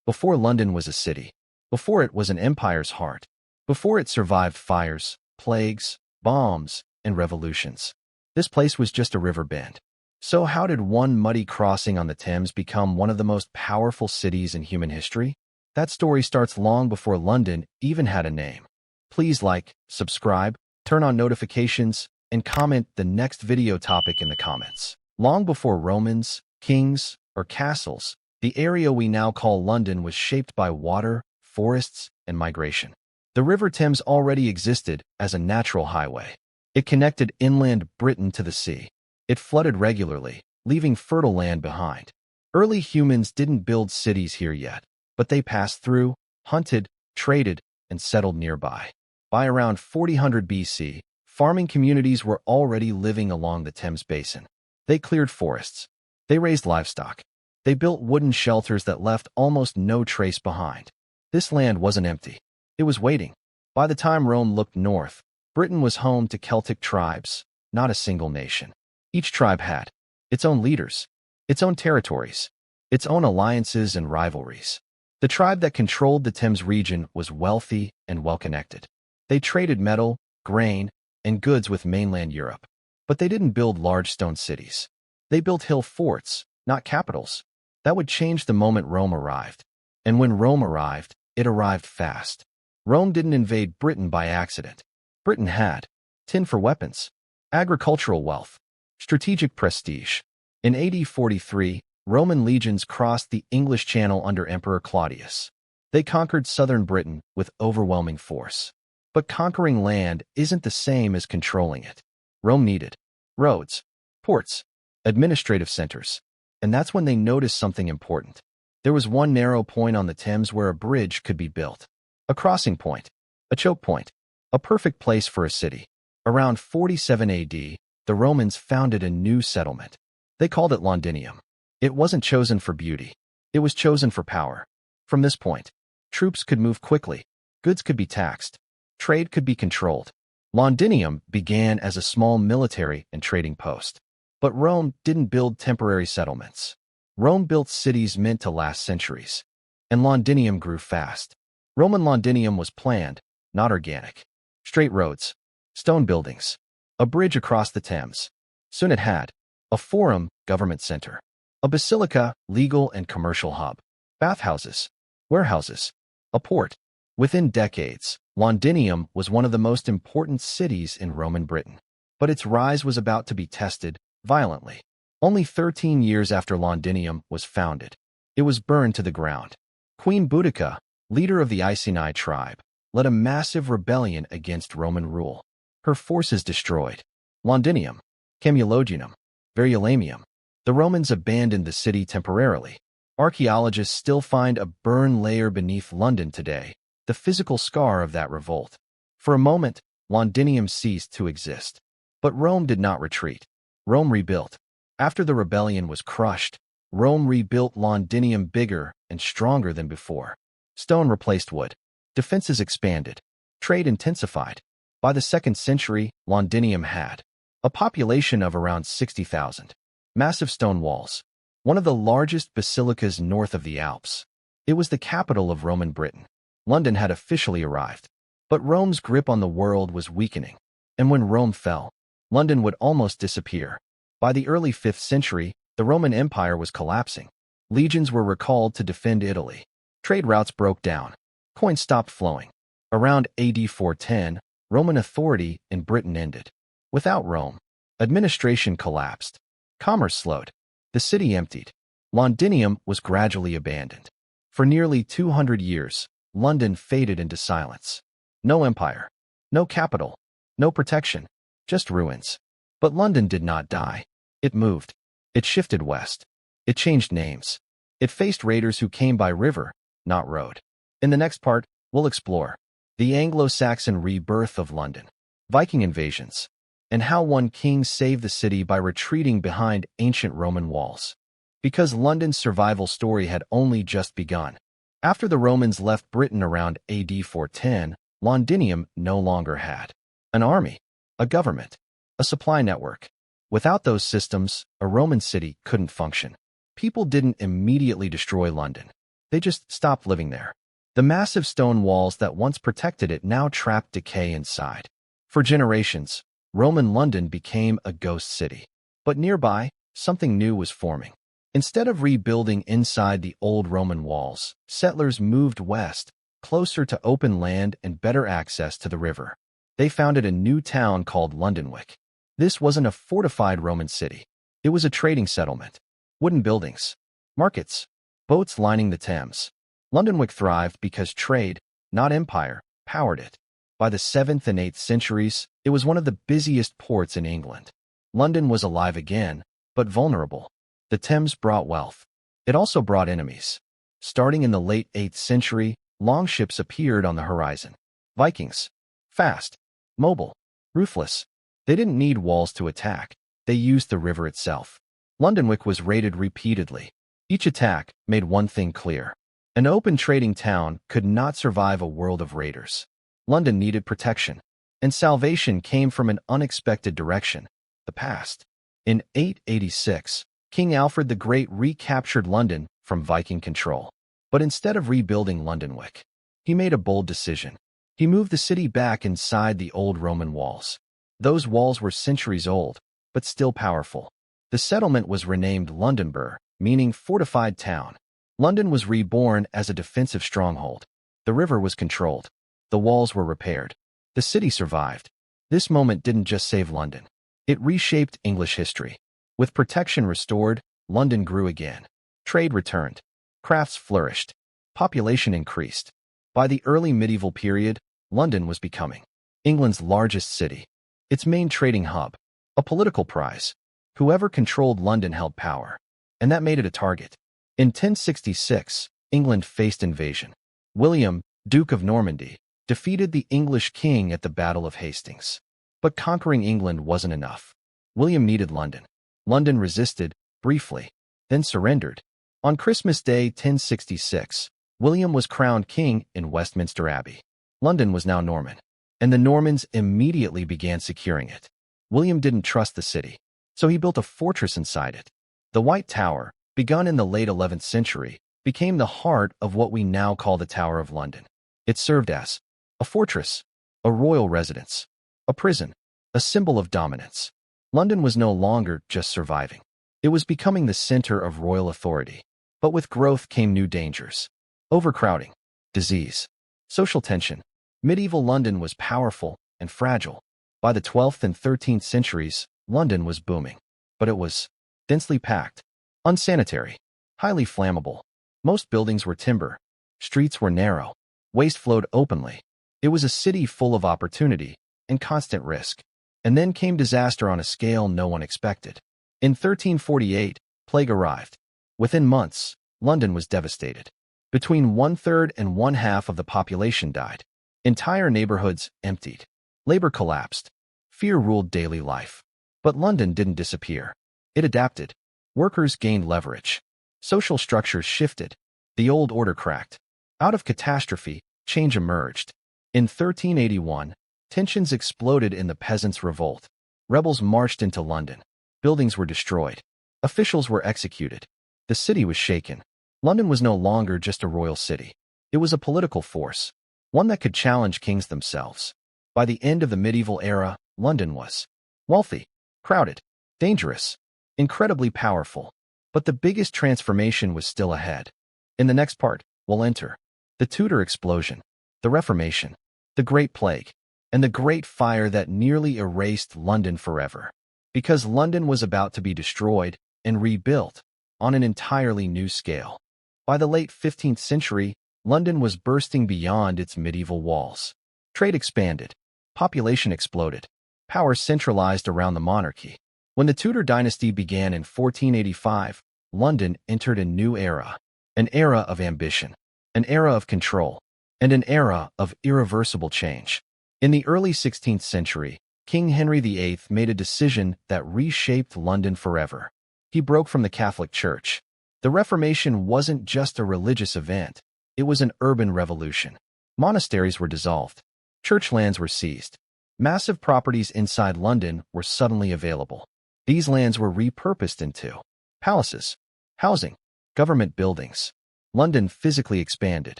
before London was a city, before it was an empire's heart, before it survived fires, plagues, bombs, and revolutions. This place was just a river bend. So how did one muddy crossing on the Thames become one of the most powerful cities in human history? That story starts long before London even had a name. Please like, subscribe, turn on notifications, and comment the next video topic in the comments. Long before Romans, kings, or castles, the area we now call London was shaped by water, forests, and migration. The River Thames already existed as a natural highway. It connected inland Britain to the sea. It flooded regularly, leaving fertile land behind. Early humans didn't build cities here yet, but they passed through, hunted, traded, and settled nearby. By around 400 BC, farming communities were already living along the Thames basin. They cleared forests. They raised livestock. They built wooden shelters that left almost no trace behind. This land wasn't empty. It was waiting. By the time Rome looked north, Britain was home to Celtic tribes, not a single nation. Each tribe had its own leaders, its own territories, its own alliances and rivalries. The tribe that controlled the Thames region was wealthy and well-connected. They traded metal, grain, and goods with mainland Europe. But they didn't build large stone cities. They built hill forts, not capitals. That would change the moment Rome arrived. And when Rome arrived, it arrived fast. Rome didn't invade Britain by accident. Britain had tin for weapons, agricultural wealth, strategic prestige. In AD 43, Roman legions crossed the English Channel under Emperor Claudius. They conquered southern Britain with overwhelming force. But conquering land isn't the same as controlling it. Rome needed roads, ports, administrative centers. And that's when they noticed something important. There was one narrow point on the Thames where a bridge could be built. A crossing point, a choke point, a perfect place for a city. Around 47 AD, the Romans founded a new settlement. They called it Londinium. It wasn't chosen for beauty. It was chosen for power. From this point, troops could move quickly, goods could be taxed, trade could be controlled. Londinium began as a small military and trading post. But Rome didn't build temporary settlements. Rome built cities meant to last centuries. And Londinium grew fast. Roman Londinium was planned, not organic. Straight roads, stone buildings, a bridge across the Thames. Soon it had a forum, government center, a basilica, legal and commercial hub, bathhouses, warehouses, a port. Within decades, Londinium was one of the most important cities in Roman Britain. But its rise was about to be tested violently. Only 13 years after Londinium was founded, it was burned to the ground. Queen Boudica, leader of the Iceni tribe, led a massive rebellion against Roman rule. Her forces destroyed Londinium, Camulogenum, Verulamium. The Romans abandoned the city temporarily. Archaeologists still find a burn layer beneath London today, the physical scar of that revolt. For a moment, Londinium ceased to exist. But Rome did not retreat. Rome rebuilt. After the rebellion was crushed, Rome rebuilt Londinium bigger and stronger than before. Stone replaced wood. Defenses expanded. Trade intensified. By the 2nd century, Londinium had a population of around 60,000. Massive stone walls. One of the largest basilicas north of the Alps. It was the capital of Roman Britain. London had officially arrived. But Rome's grip on the world was weakening. And when Rome fell, London would almost disappear. By the early 5th century, the Roman Empire was collapsing. Legions were recalled to defend Italy. Trade routes broke down. Coins stopped flowing. Around AD 410, Roman authority in Britain ended. Without Rome, administration collapsed. Commerce slowed. The city emptied. Londinium was gradually abandoned. For nearly 200 years, London faded into silence. No empire, no capital, no protection, just ruins. But London did not die. It moved. It shifted west. It changed names. It faced raiders who came by river, not road. In the next part, we'll explore the Anglo-Saxon rebirth of London, Viking invasions, and how one king saved the city by retreating behind ancient Roman walls. Because London's survival story had only just begun. After the Romans left Britain around AD 410, Londinium no longer had an army, a government, a supply network. Without those systems, a Roman city couldn't function. People didn't immediately destroy London. They just stopped living there. The massive stone walls that once protected it now trapped decay inside. For generations, Roman London became a ghost city. But nearby, something new was forming. Instead of rebuilding inside the old Roman walls, settlers moved west, closer to open land and better access to the river. They founded a new town called Londonwick. This wasn't a fortified Roman city. It was a trading settlement. Wooden buildings, markets, boats lining the Thames. Londonwick thrived because trade, not empire, powered it. By the 7th and 8th centuries, it was one of the busiest ports in England. London was alive again, but vulnerable. The Thames brought wealth. It also brought enemies. Starting in the late 8th century, longships appeared on the horizon. Vikings. Fast, mobile, ruthless. They didn't need walls to attack. They used the river itself. Londonwick was raided repeatedly. Each attack made one thing clear. An open trading town could not survive a world of raiders. London needed protection, and salvation came from an unexpected direction, the past. In 886, King Alfred the Great recaptured London from Viking control. But instead of rebuilding Londonwick, he made a bold decision. He moved the city back inside the old Roman walls. Those walls were centuries old, but still powerful. The settlement was renamed Londonburg, meaning fortified town. London was reborn as a defensive stronghold. The river was controlled. The walls were repaired. The city survived. This moment didn't just save London. It reshaped English history. With protection restored, London grew again. Trade returned. Crafts flourished. Population increased. By the early medieval period, London was becoming England's largest city. Its main trading hub. A political prize. Whoever controlled London held power. And that made it a target. In 1066, England faced invasion. William, Duke of Normandy, defeated the English king at the Battle of Hastings. But conquering England wasn't enough. William needed London. London resisted, briefly, then surrendered. On Christmas Day 1066, William was crowned king in Westminster Abbey. London was now Norman, and the Normans immediately began securing it. William didn't trust the city, so he built a fortress inside it. The White Tower, begun in the late 11th century, became the heart of what we now call the Tower of London. It served as a fortress, a royal residence, a prison, a symbol of dominance. London was no longer just surviving. It was becoming the center of royal authority. But with growth came new dangers. Overcrowding, disease, social tension. Medieval London was powerful and fragile. By the 12th and 13th centuries, London was booming. But it was densely packed, unsanitary, highly flammable. Most buildings were timber. Streets were narrow. Waste flowed openly. It was a city full of opportunity and constant risk. And then came disaster on a scale no one expected. In 1348, plague arrived. Within months, London was devastated. Between 1/3 and 1/2 of the population died. Entire neighborhoods emptied. Labor collapsed. Fear ruled daily life. But London didn't disappear. It adapted. Workers gained leverage. Social structures shifted. The old order cracked. Out of catastrophe, change emerged. In 1381, tensions exploded in the peasants' revolt. Rebels marched into London. Buildings were destroyed. Officials were executed. The city was shaken. London was no longer just a royal city. It was a political force, one that could challenge kings themselves. By the end of the medieval era, London was wealthy, crowded, dangerous, incredibly powerful. But the biggest transformation was still ahead. In the next part, we'll enter the Tudor explosion, the Reformation, the Great Plague, and the Great Fire that nearly erased London forever. Because London was about to be destroyed and rebuilt on an entirely new scale. By the late 15th century, London was bursting beyond its medieval walls. Trade expanded. Population exploded. Power centralized around the monarchy. When the Tudor dynasty began in 1485, London entered a new era. An era of ambition. An era of control. And an era of irreversible change. In the early 16th century, King Henry VIII made a decision that reshaped London forever. He broke from the Catholic Church. The Reformation wasn't just a religious event. It was an urban revolution. Monasteries were dissolved. Church lands were seized. Massive properties inside London were suddenly available. These lands were repurposed into palaces, housing, government buildings. London physically expanded.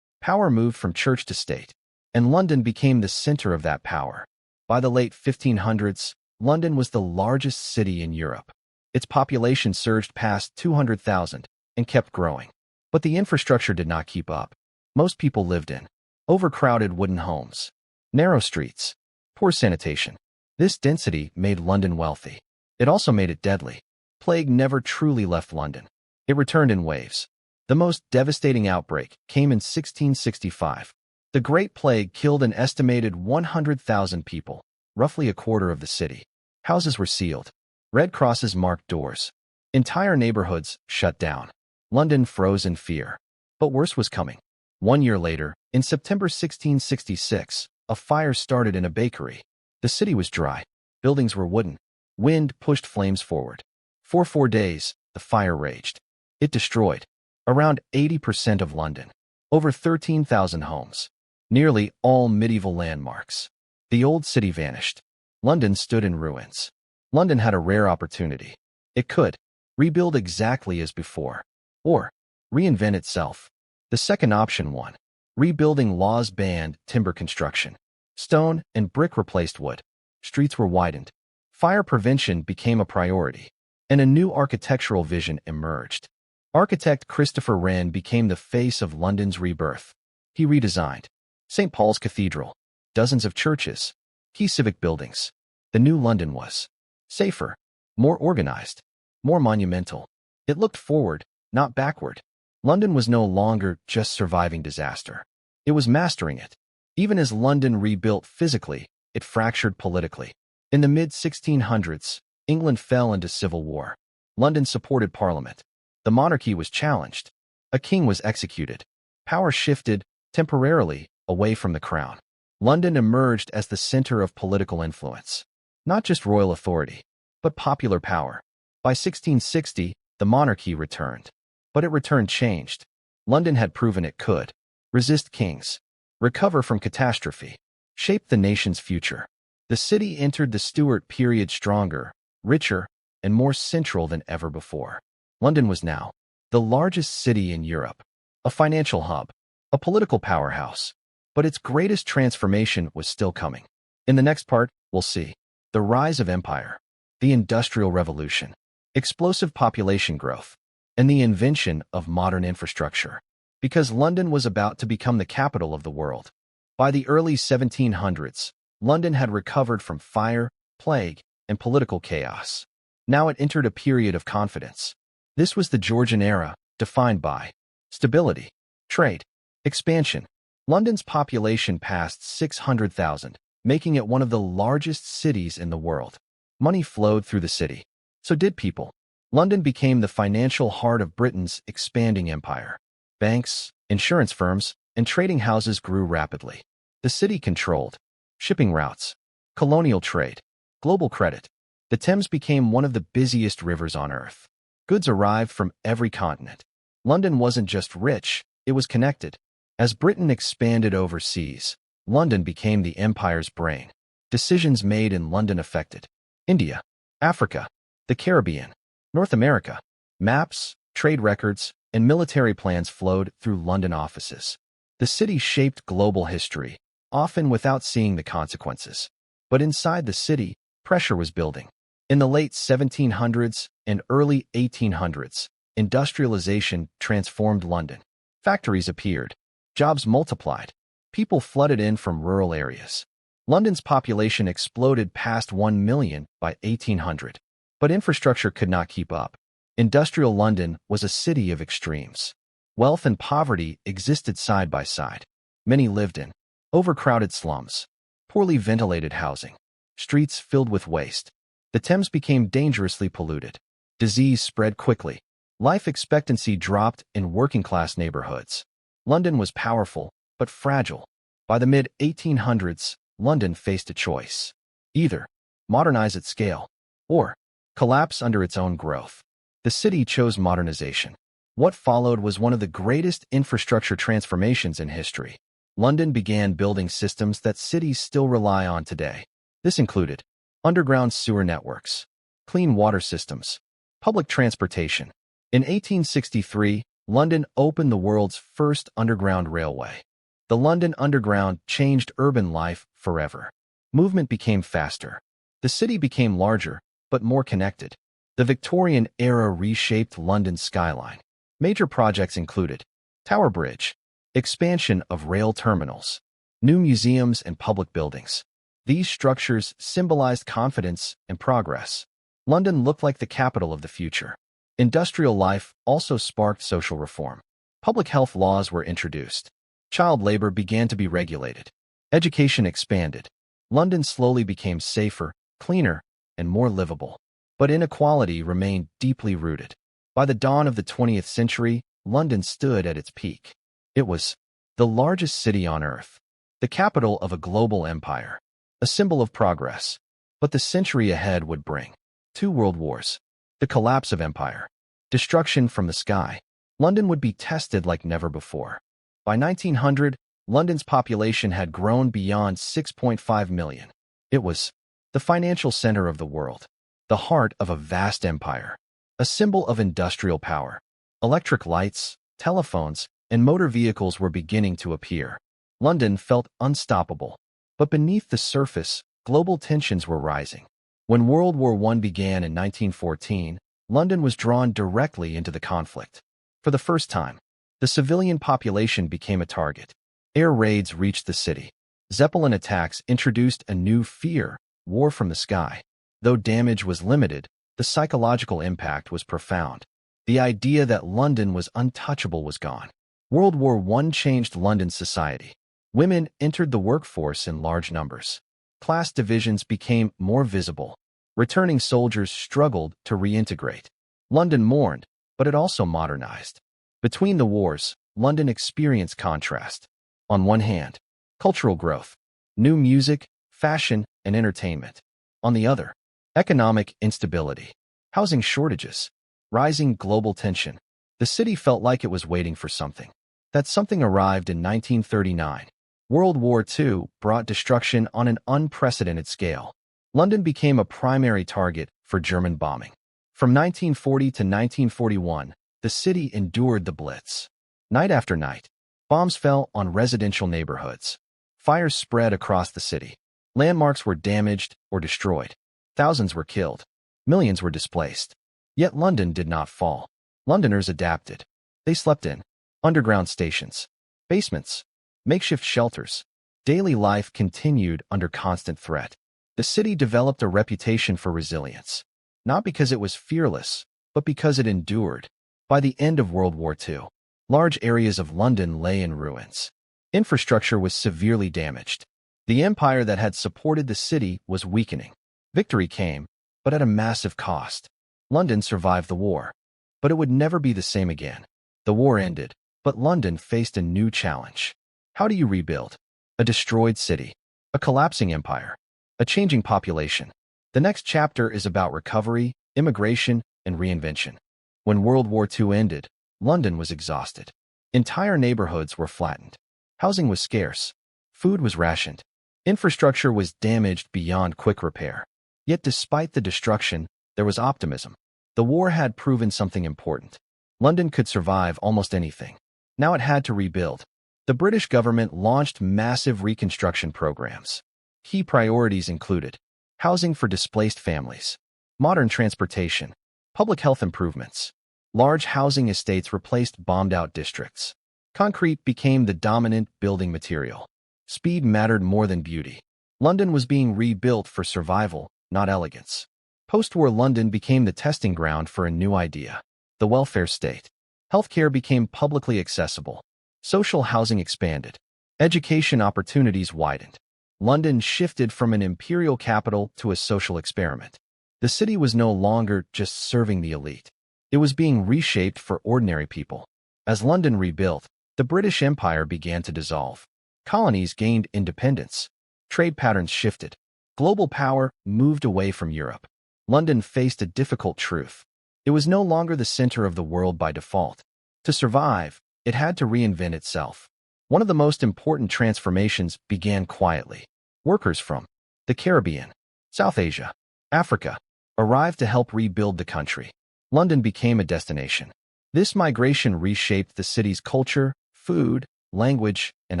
Power moved from church to state, and London became the center of that power. By the late 1500s, London was the largest city in Europe. Its population surged past 200,000 and kept growing. But the infrastructure did not keep up. Most people lived in overcrowded wooden homes, narrow streets, poor sanitation. This density made London wealthy. It also made it deadly. Plague never truly left London. It returned in waves. The most devastating outbreak came in 1665. The Great Plague killed an estimated 100,000 people, roughly a quarter of the city. Houses were sealed. Red crosses marked doors. Entire neighborhoods shut down. London froze in fear. But worse was coming. 1 year later, in September 1666, a fire started in a bakery. The city was dry. Buildings were wooden. Wind pushed flames forward. For 4 days, the fire raged. It destroyed around 80% of London, over 13,000 homes, nearly all medieval landmarks. The old city vanished. London stood in ruins. London had a rare opportunity. It could rebuild exactly as before, or reinvent itself. The second option won. Rebuilding laws banned timber construction. Stone and brick replaced wood. Streets were widened. Fire prevention became a priority, and a new architectural vision emerged. Architect Christopher Wren became the face of London's rebirth. He redesigned St. Paul's Cathedral, dozens of churches, key civic buildings. The new London was safer, more organized, more monumental. It looked forward, not backward. London was no longer just surviving disaster. It was mastering it. Even as London rebuilt physically, it fractured politically. In the mid-1600s, England fell into civil war. London supported Parliament. The monarchy was challenged. A king was executed. Power shifted, temporarily, away from the crown. London emerged as the center of political influence. Not just royal authority, but popular power. By 1660, the monarchy returned. But it returned changed. London had proven it could resist kings, recover from catastrophe, shape the nation's future. The city entered the Stuart period stronger, richer, and more central than ever before. London was now the largest city in Europe, a financial hub, a political powerhouse. But its greatest transformation was still coming. In the next part, we'll see the rise of empire, the Industrial Revolution, explosive population growth, and the invention of modern infrastructure. Because London was about to become the capital of the world. By the early 1700s, London had recovered from fire, plague, and political chaos. Now it entered a period of confidence. This was the Georgian era, defined by stability, trade, expansion. London's population passed 600,000, making it one of the largest cities in the world. Money flowed through the city. So did people. London became the financial heart of Britain's expanding empire. Banks, insurance firms, and trading houses grew rapidly. The city controlled shipping routes, colonial trade, global credit. The Thames became one of the busiest rivers on Earth. Goods arrived from every continent. London wasn't just rich, it was connected. As Britain expanded overseas, London became the empire's brain. Decisions made in London affected India, Africa, the Caribbean, North America. Maps, trade records, and military plans flowed through London offices. The city shaped global history, often without seeing the consequences. But inside the city, pressure was building. In the late 1700s and early 1800s, industrialization transformed London. Factories appeared. Jobs multiplied. People flooded in from rural areas. London's population exploded past 1 million by 1800. But infrastructure could not keep up. Industrial London was a city of extremes. Wealth and poverty existed side by side. Many lived in overcrowded slums, poorly ventilated housing, streets filled with waste. The Thames became dangerously polluted. Disease spread quickly. Life expectancy dropped in working-class neighborhoods. London was powerful, but fragile. By the mid-1800s, London faced a choice. Either modernize at scale, or collapse under its own growth. The city chose modernization. What followed was one of the greatest infrastructure transformations in history. London began building systems that cities still rely on today. This included underground sewer networks, clean water systems, public transportation. In 1863, London opened the world's first underground railway. The London Underground changed urban life forever. Movement became faster. The city became larger, but more connected. The Victorian era reshaped London's skyline. Major projects included Tower Bridge, expansion of rail terminals, new museums and public buildings. These structures symbolized confidence and progress. London looked like the capital of the future. Industrial life also sparked social reform. Public health laws were introduced. Child labor began to be regulated. Education expanded. London slowly became safer, cleaner, and more livable. But inequality remained deeply rooted. By the dawn of the 20th century, London stood at its peak. It was the largest city on Earth, the capital of a global empire, a symbol of progress. But the century ahead would bring 2 world wars, the collapse of empire, destruction from the sky. London would be tested like never before. By 1900, London's population had grown beyond 6.5 million. It was the financial center of the world, the heart of a vast empire, a symbol of industrial power. Electric lights, telephones, and motor vehicles were beginning to appear. London felt unstoppable. But beneath the surface, global tensions were rising. When World War I began in 1914, London was drawn directly into the conflict. For the first time, the civilian population became a target. Air raids reached the city. Zeppelin attacks introduced a new fear, war from the sky. Though damage was limited, the psychological impact was profound. The idea that London was untouchable was gone. World War I changed London's society. Women entered the workforce in large numbers. Class divisions became more visible. Returning soldiers struggled to reintegrate. London mourned, but it also modernized. Between the wars, London experienced contrast. On one hand, cultural growth, new music, fashion, and entertainment. On the other, economic instability, housing shortages, rising global tension. The city felt like it was waiting for something. That something arrived in 1939. World War II brought destruction on an unprecedented scale. London became a primary target for German bombing. From 1940 to 1941, the city endured the Blitz. Night after night, bombs fell on residential neighborhoods. Fires spread across the city. Landmarks were damaged or destroyed. Thousands were killed. Millions were displaced. Yet London did not fall. Londoners adapted. They slept in underground stations, basements, makeshift shelters. Daily life continued under constant threat. The city developed a reputation for resilience, not because it was fearless, but because it endured. By the end of World War II, large areas of London lay in ruins. Infrastructure was severely damaged. The empire that had supported the city was weakening. Victory came, but at a massive cost. London survived the war, but it would never be the same again. The war ended, but London faced a new challenge. How do you rebuild a destroyed city, a collapsing empire, a changing population? The next chapter is about recovery, immigration, and reinvention. When World War II ended, London was exhausted. Entire neighborhoods were flattened. Housing was scarce. Food was rationed. Infrastructure was damaged beyond quick repair. Yet despite the destruction, there was optimism. The war had proven something important. London could survive almost anything. Now it had to rebuild. The British government launched massive reconstruction programs. Key priorities included housing for displaced families, modern transportation, public health improvements. Large housing estates replaced bombed-out districts. Concrete became the dominant building material. Speed mattered more than beauty. London was being rebuilt for survival, not elegance. Post-war London became the testing ground for a new idea, the welfare state. Healthcare became publicly accessible. Social housing expanded. Education opportunities widened. London shifted from an imperial capital to a social experiment. The city was no longer just serving the elite. It was being reshaped for ordinary people. As London rebuilt, the British Empire began to dissolve. Colonies gained independence. Trade patterns shifted. Global power moved away from Europe. London faced a difficult truth. It was no longer the center of the world by default. To survive, it had to reinvent itself. One of the most important transformations began quietly. Workers from the Caribbean, South Asia, Africa arrived to help rebuild the country. London became a destination. This migration reshaped the city's culture, food, language, and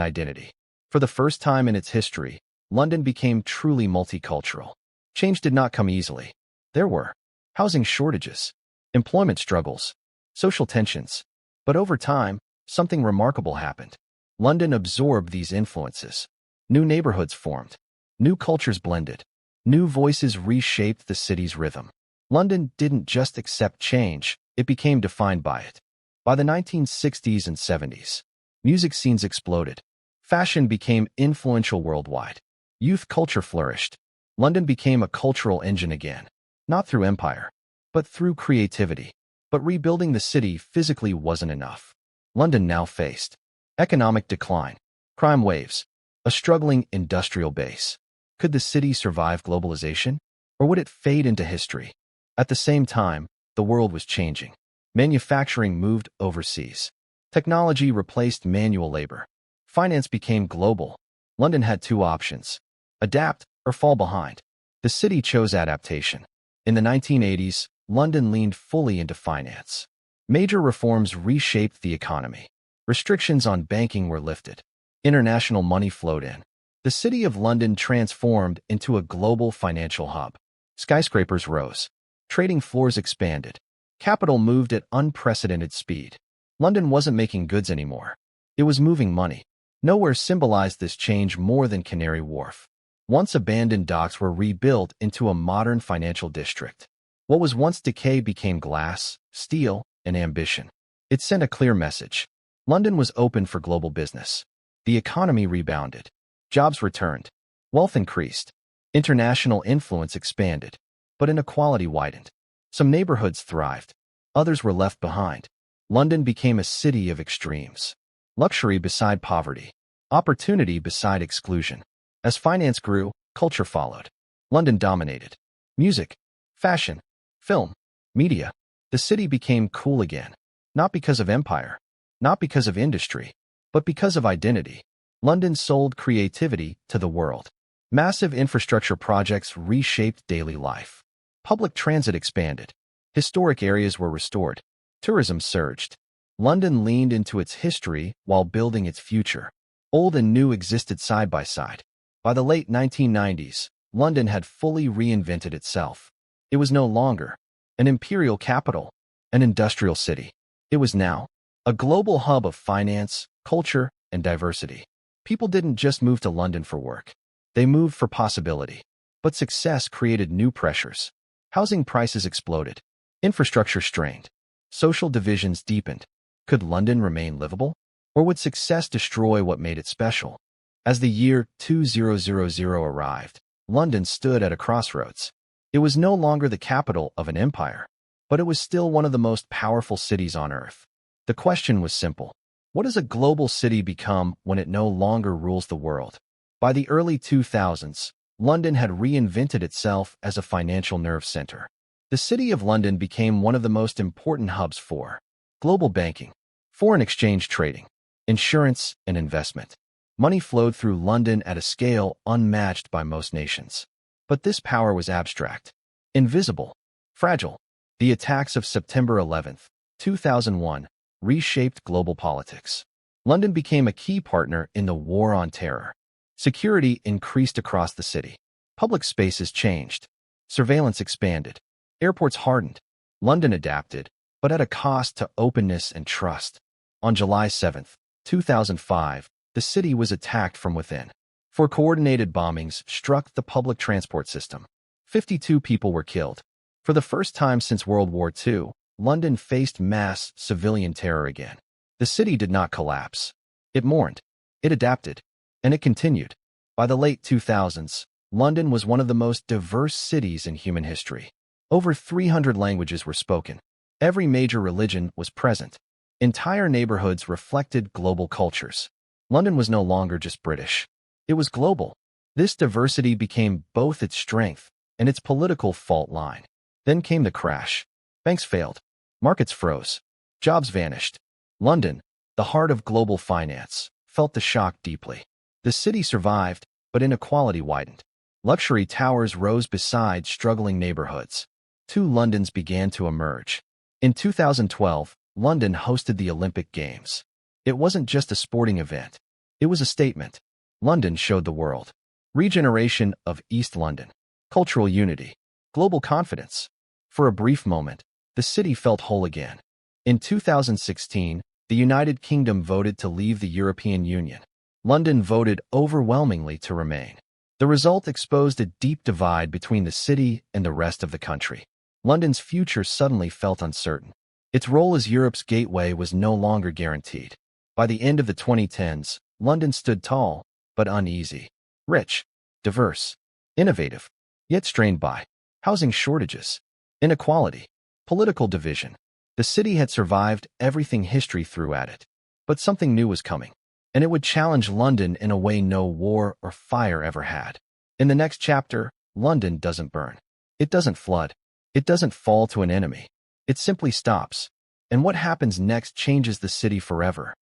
identity. For the first time in its history, London became truly multicultural. Change did not come easily. There were housing shortages, employment struggles, social tensions. But over time, something remarkable happened. London absorbed these influences. New neighborhoods formed. New cultures blended. New voices reshaped the city's rhythm. London didn't just accept change, it became defined by it. By the 1960s and 70s, music scenes exploded. Fashion became influential worldwide. Youth culture flourished. London became a cultural engine again, not through empire, but through creativity. But rebuilding the city physically wasn't enough. London now faced economic decline, crime waves, a struggling industrial base. Could the city survive globalization, or would it fade into history? At the same time, the world was changing. Manufacturing moved overseas. Technology replaced manual labor. Finance became global. London had two options: adapt or fall behind. The city chose adaptation. In the 1980s, London leaned fully into finance. Major reforms reshaped the economy. Restrictions on banking were lifted. International money flowed in. The City of London transformed into a global financial hub. Skyscrapers rose. Trading floors expanded. Capital moved at unprecedented speed. London wasn't making goods anymore. It was moving money. Nowhere symbolized this change more than Canary Wharf. Once abandoned docks were rebuilt into a modern financial district. What was once decay became glass, steel, and ambition. It sent a clear message. London was open for global business. The economy rebounded. Jobs returned. Wealth increased. International influence expanded. But inequality widened. Some neighborhoods thrived. Others were left behind. London became a city of extremes. Luxury beside poverty. Opportunity beside exclusion. As finance grew, culture followed. London dominated. Music, fashion, film, media. The city became cool again. Not because of empire, not because of industry, but because of identity. London sold creativity to the world. Massive infrastructure projects reshaped daily life. Public transit expanded. Historic areas were restored. Tourism surged. London leaned into its history while building its future. Old and new existed side by side. By the late 1990s, London had fully reinvented itself. It was no longer an imperial capital, an industrial city. It was now a global hub of finance, culture, and diversity. People didn't just move to London for work. They moved for possibility. But success created new pressures. Housing prices exploded. Infrastructure strained. Social divisions deepened. Could London remain livable? Or would success destroy what made it special? As the year 2000 arrived, London stood at a crossroads. It was no longer the capital of an empire, but it was still one of the most powerful cities on Earth. The question was simple. What does a global city become when it no longer rules the world? By the early 2000s, London had reinvented itself as a financial nerve center. The City of London became one of the most important hubs for global banking, foreign exchange trading, insurance, and investment. Money flowed through London at a scale unmatched by most nations. But this power was abstract, invisible, fragile. The attacks of September 11th, 2001, reshaped global politics. London became a key partner in the war on terror. Security increased across the city. Public spaces changed. Surveillance expanded. Airports hardened. London adapted, but at a cost to openness and trust. On July 7th, 2005, the city was attacked from within. Four coordinated bombings struck the public transport system. 52 people were killed. For the first time since World War II, London faced mass civilian terror again. The city did not collapse. It mourned. It adapted. And it continued. By the late 2000s, London was one of the most diverse cities in human history. Over 300 languages were spoken. Every major religion was present. Entire neighborhoods reflected global cultures. London was no longer just British. It was global. This diversity became both its strength and its political fault line. Then came the crash. Banks failed. Markets froze. Jobs vanished. London, the heart of global finance, felt the shock deeply. The city survived, but inequality widened. Luxury towers rose beside struggling neighborhoods. Two Londons began to emerge. In 2012, London hosted the Olympic Games. It wasn't just a sporting event. It was a statement. London showed the world. Regeneration of East London. Cultural unity. Global confidence. For a brief moment, the city felt whole again. In 2016, the United Kingdom voted to leave the European Union. London voted overwhelmingly to remain. The result exposed a deep divide between the city and the rest of the country. London's future suddenly felt uncertain. Its role as Europe's gateway was no longer guaranteed. By the end of the 2010s, London stood tall, but uneasy. Rich, diverse, innovative, yet strained by housing shortages, inequality, political division. The city had survived everything history threw at it. But something new was coming, and it would challenge London in a way no war or fire ever had. In the next chapter, London doesn't burn. It doesn't flood. It doesn't fall to an enemy. It simply stops. And what happens next changes the city forever.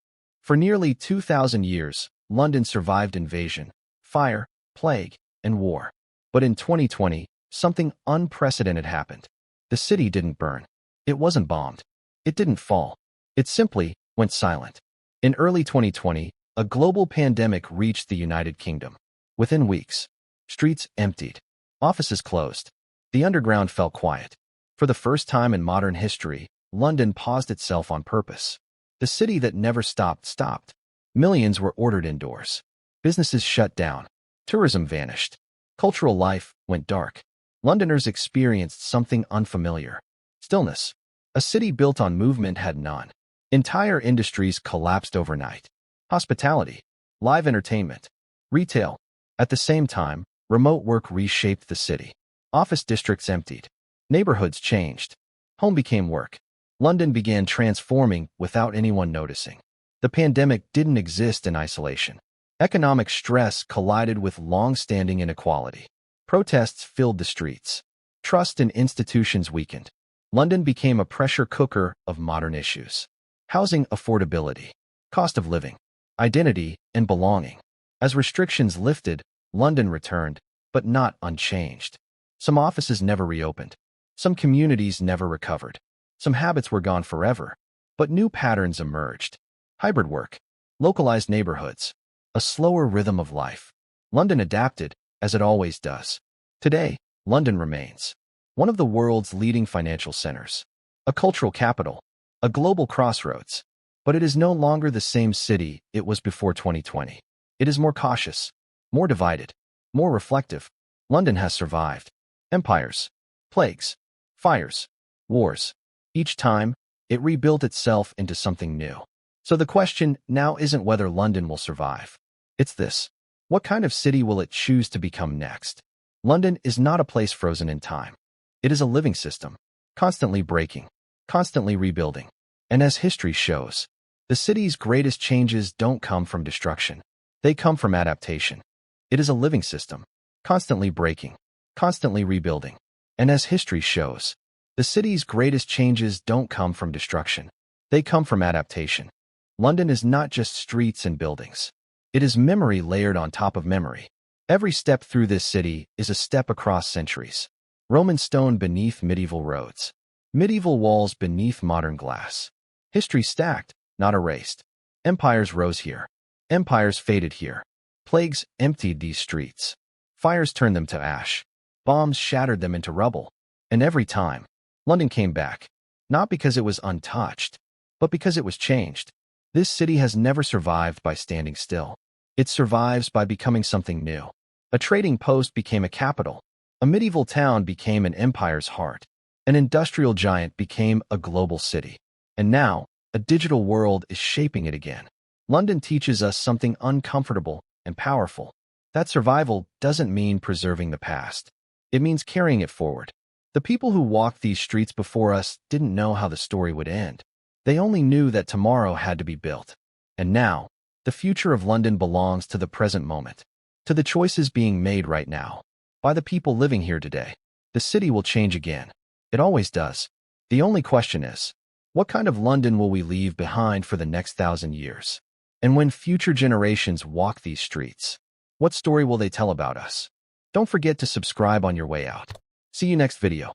For nearly 2,000 years, London survived invasion, fire, plague, and war. But in 2020, something unprecedented happened. The city didn't burn. It wasn't bombed. It didn't fall. It simply went silent. In early 2020, a global pandemic reached the United Kingdom. Within weeks, streets emptied. Offices closed. The underground fell quiet. For the first time in modern history, London paused itself on purpose. The city that never stopped. Millions were ordered indoors. Businesses shut down. Tourism vanished. Cultural life went dark. Londoners experienced something unfamiliar. Stillness. A city built on movement had none. Entire industries collapsed overnight. Hospitality, live entertainment, retail. At the same time, remote work reshaped the city. Office districts emptied. Neighborhoods changed. Home became work. London began transforming without anyone noticing. The pandemic didn't exist in isolation. Economic stress collided with long-standing inequality. Protests filled the streets. Trust in institutions weakened. London became a pressure cooker of modern issues. Housing affordability, cost of living, identity, and belonging. As restrictions lifted, London returned, but not unchanged. Some offices never reopened. Some communities never recovered. Some habits were gone forever, but new patterns emerged. Hybrid work, localized neighborhoods, a slower rhythm of life. London adapted, as it always does. Today, London remains one of the world's leading financial centers, a cultural capital, a global crossroads. But it is no longer the same city it was before 2020. It is more cautious, more divided, more reflective. London has survived empires, plagues, fires, wars. Each time, it rebuilt itself into something new. So the question now isn't whether London will survive. It's this: what kind of city will it choose to become next? London is not a place frozen in time. It is a living system, constantly breaking, constantly rebuilding. And as history shows, the city's greatest changes don't come from destruction. They come from adaptation. It is a living system, constantly breaking, constantly rebuilding. And as history shows, the city's greatest changes don't come from destruction. They come from adaptation. London is not just streets and buildings. It is memory layered on top of memory. Every step through this city is a step across centuries. Roman stone beneath medieval roads. Medieval walls beneath modern glass. History stacked, not erased. Empires rose here. Empires faded here. Plagues emptied these streets. Fires turned them to ash. Bombs shattered them into rubble. And every time, London came back. Not because it was untouched, but because it was changed. This city has never survived by standing still. It survives by becoming something new. A trading post became a capital. A medieval town became an empire's heart. An industrial giant became a global city. And now, a digital world is shaping it again. London teaches us something uncomfortable and powerful. That survival doesn't mean preserving the past. It means carrying it forward. The people who walked these streets before us didn't know how the story would end. They only knew that tomorrow had to be built. And now, the future of London belongs to the present moment, to the choices being made right now, by the people living here today. The city will change again. It always does. The only question is, what kind of London will we leave behind for the next 1,000 years? And when future generations walk these streets, what story will they tell about us? Don't forget to subscribe on your way out. See you next video.